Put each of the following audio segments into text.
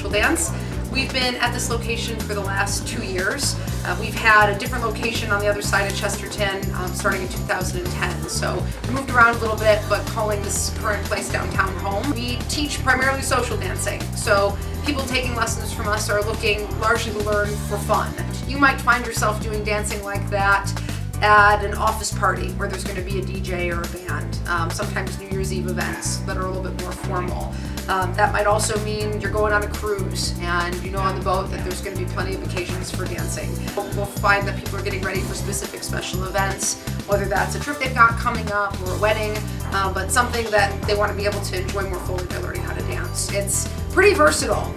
social dance. We've been at this location for the last 2 years. We've had a different location on the other side of Chesterton starting in 2010. So we moved around a little bit, but calling this current place downtown home. We teach primarily social dancing. So people taking lessons from us are looking largely to learn for fun. You might find yourself doing dancing like that at an office party where there's going to be a DJ or a band, sometimes New Year's Eve events that are a little bit more formal. That might also mean you're going on a cruise and you know on the boat that there's going to be plenty of occasions for dancing. We'll find that people are getting ready for specific special events, whether that's a trip they've got coming up or a wedding, but something that they want to be able to enjoy more fully by learning how to dance. It's pretty versatile.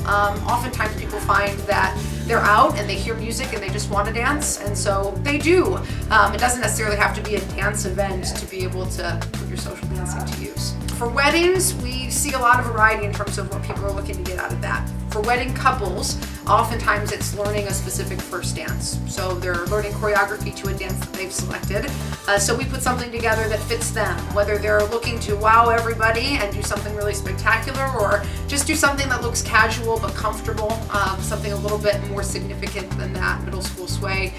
Oftentimes people find that they're out and they hear music and they just want to dance, and so they do. It doesn't necessarily have to be a dance event to be able to put your social dancing to use. For weddings, we see a lot of variety in terms of what people are looking to get out of that. For wedding couples, oftentimes it's learning a specific first dance. So they're learning choreography to a dance that they've selected. So we put something together that fits them, whether they're looking to wow everybody and do something really spectacular, or just do something that looks casual but comfortable, something a little bit more significant than that middle school sway.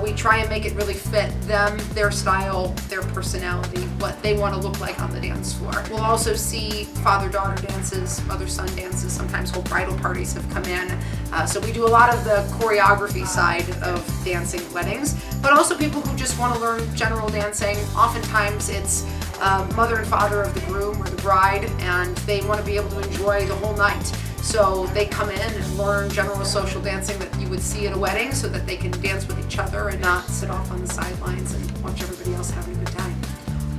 We try and make it really fit them, their style, their personality, what they want to look like on the dance floor. We'll also see father-daughter dances, mother-son dances, sometimes whole bridal parties have come in. So we do a lot of the choreography side of dancing at weddings, but also people who just want to learn general dancing. Oftentimes it's mother and father of the groom or the bride, and they want to be able to enjoy the whole night. So they come in and learn general social dancing that you would see at a wedding so that they can dance with each other and not sit off on the sidelines and watch everybody else having a good time.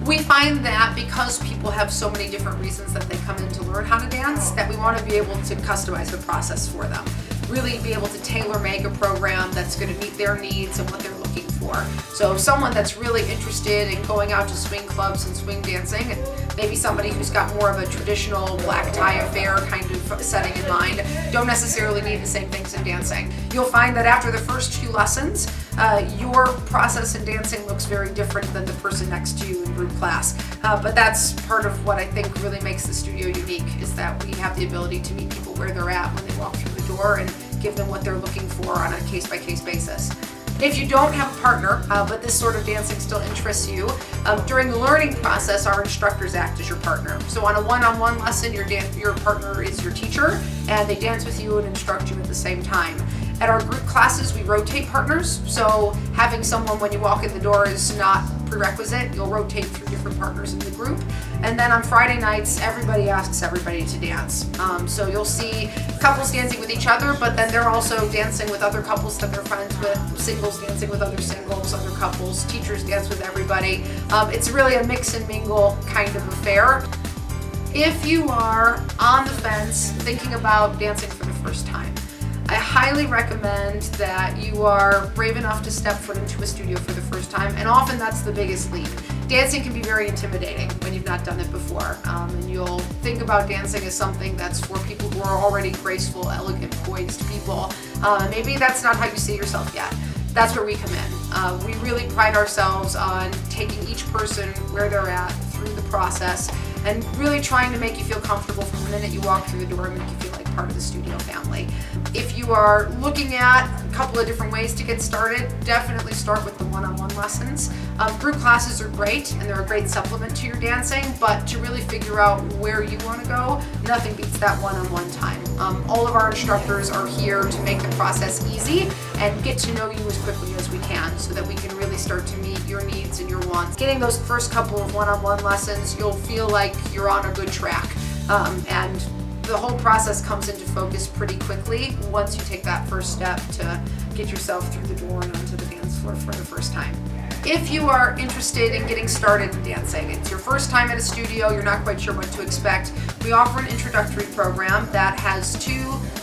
We find that because people have so many different reasons that they come in to learn how to dance, that we want to be able to customize the process for them. Really be able to tailor-make a program that's going to meet their needs and what they're looking for. So someone that's really interested in going out to swing clubs and swing dancing, and maybe somebody who's got more of a traditional black tie affair kind of setting in mind, don't necessarily need the same things in dancing. You'll find that after the first few lessons, your process in dancing looks very different than the person next to you in group class. But that's part of what I think really makes the studio unique, is that we have the ability to meet people where they're at when they walk through the door and give them what they're looking for on a case-by-case basis. If you don't have a partner, but this sort of dancing still interests you, during the learning process, our instructors act as your partner. So on a one-on-one lesson, your partner is your teacher, and they dance with you and instruct you at the same time. At our group classes, we rotate partners, so having someone when you walk in the door is not prerequisite. You'll rotate through different partners in the group. And then on Friday nights, everybody asks everybody to dance. So you'll see couples dancing with each other, but then they're also dancing with other couples that they're friends with, singles dancing with other singles, other couples, teachers dance with everybody. It's really a mix and mingle kind of affair. If you are on the fence thinking about dancing for the first time, I highly recommend that you are brave enough to step foot into a studio for the first time, and often that's the biggest leap. Dancing can be very intimidating when you've not done it before, and you'll think about dancing as something that's for people who are already graceful, elegant, poised people. Maybe that's not how you see yourself yet. That's where we come in. We really pride ourselves on taking each person where they're at through the process and really trying to make you feel comfortable from the minute you walk through the door and make you feel like part of the studio family. If you are looking at a couple of different ways to get started, definitely start with the one-on-one lessons. Group classes are great and they're a great supplement to your dancing, but to really figure out where you want to go, nothing beats that one-on-one time. All of our instructors are here to make the process easy and get to know you as quickly as we can so that we can really start to meet your needs and your wants. Getting those first couple of one-on-one lessons, you'll feel like you're on a good track. And the whole process comes into focus pretty quickly once you take that first step to get yourself through the door and onto the dance floor for the first time. If you are interested in getting started in dancing, it's your first time at a studio, you're not quite sure what to expect, we offer an introductory program that has 2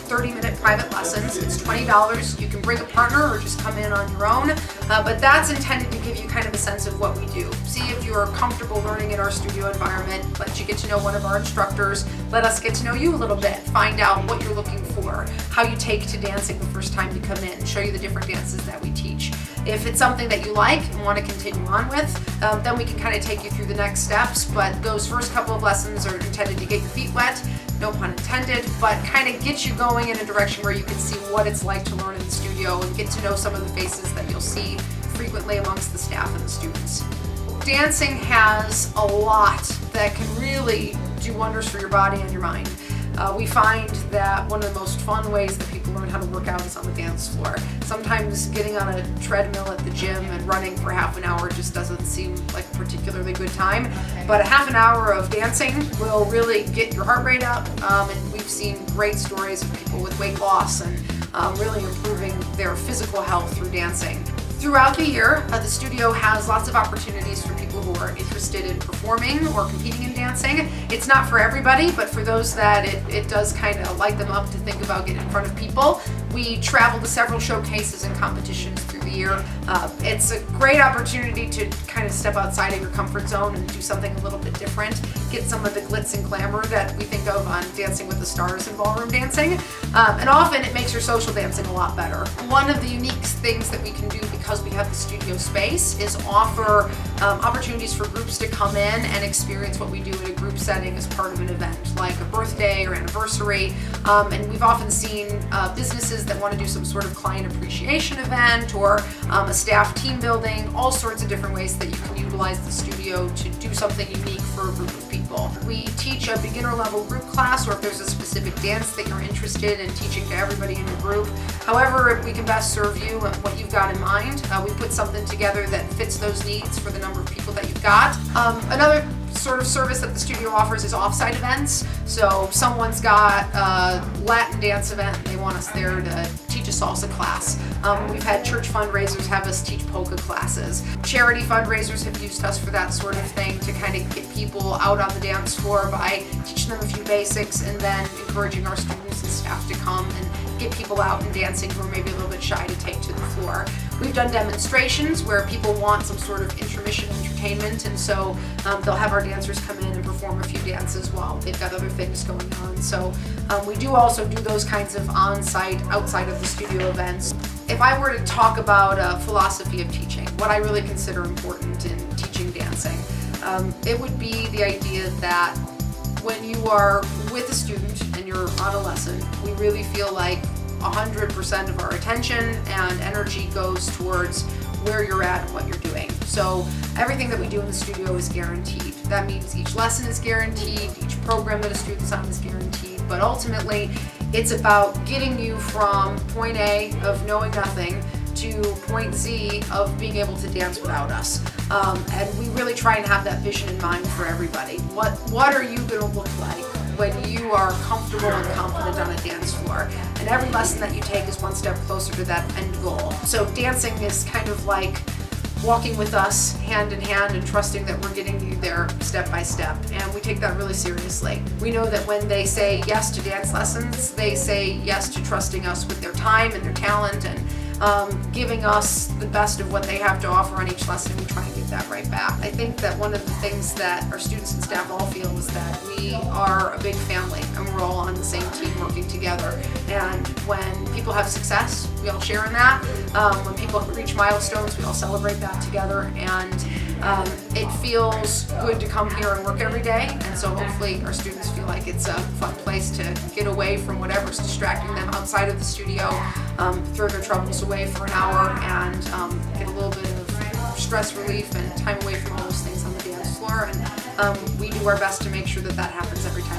30-minute private lessons. It's $20. You can bring a partner or just come in on your own, but that's intended to give you kind of a sense of what we do. See if you're comfortable learning in our studio environment, let you get to know one of our instructors, let us get to know you a little bit, find out what you're looking for, how you take to dancing the first time you come in, show you the different dances that we teach. If it's something that you like and want to continue on with, then we can kind of take you through the next steps, but those first couple of lessons are intended to get your feet wet, no pun intended, but kind of get you going in a direction where you can see what it's like to learn in the studio and get to know some of the faces that you'll see frequently amongst the staff and the students. Dancing has a lot that can really do wonders for your body and your mind. We find that one of the most fun ways that people learn how to work out is on the dance floor. Sometimes getting on a treadmill at the gym and running for half an hour just doesn't seem like a particularly good time, but a half an hour of dancing will really get your heart rate up, and we've seen great stories of people with weight loss and really improving their physical health through dancing. Throughout the year, the studio has lots of opportunities for people who are interested in performing or competing in dancing. It's not for everybody, but for those that it does kind of light them up to think about getting in front of people. We travel to several showcases and competitions through the year. It's a great opportunity to kind of step outside of your comfort zone and do something a little bit different, get some of the glitz and glamour that we think of on Dancing with the Stars and ballroom dancing, and often it makes your social dancing a lot better. One of the unique things that we can do because we have the studio space is offer opportunities for groups to come in and experience what we do in a group setting as part of an event, like a birthday or anniversary, and we've often seen businesses that want to do some sort of client appreciation event or a staff team building, all sorts of different ways that you can utilize the studio to do something unique for a group of people. We teach a beginner level group class, or if there's a specific dance that you're interested in teaching to everybody in your group. However, we can best serve you and what you've got in mind. We put something together that fits those needs for the number of people that you've got. Another sort of service that the studio offers is offsite events. So someone's got a Latin dance event and they want us there to teach a salsa class. We've had church fundraisers have us teach polka classes. Charity fundraisers have used us for that sort of thing to kind of get people out on the dance floor by teaching them a few basics and then encouraging our students and staff to come and get people out and dancing who are maybe a little bit shy to take to the floor. We've done demonstrations where people want some sort of intermission entertainment, and so they'll have our dancers come in and perform a few dances while they've got other things going on. So we do also do those kinds of on-site, outside of the studio events. If I were to talk about a philosophy of teaching, what I really consider important in teaching dancing, it would be the idea that when you are with a student and you're on a lesson, we really feel like 100% of our attention and energy goes towards where you're at and what you're doing. So everything that we do in the studio is guaranteed. That means each lesson is guaranteed, each program that a student's on is guaranteed, but ultimately it's about getting you from point A of knowing nothing to point Z of being able to dance without us. And we really try and have that vision in mind for everybody. What are you going to look like when you are comfortable and confident on a dance floor? And every lesson that you take is one step closer to that end goal. So dancing is kind of like walking with us hand in hand and trusting that we're getting you there step by step. And we take that really seriously. We know that when they say yes to dance lessons, they say yes to trusting us with their time and their talent and giving us the best of what they have to offer on each lesson. We try and give that right back. I think that one of the things that our students and staff all feel is that we are a big family and we're all on the same team working together. And when people have success, we all share in that. When people reach milestones, we all celebrate that together. And it feels good to come here and work every day. And so hopefully our students feel like it's a fun place to get away from whatever's distracting them outside of the studio, throw their troubles away for an hour and get a little bit of stress relief and time away from all those things on the dance floor. And we do our best to make sure that that happens every time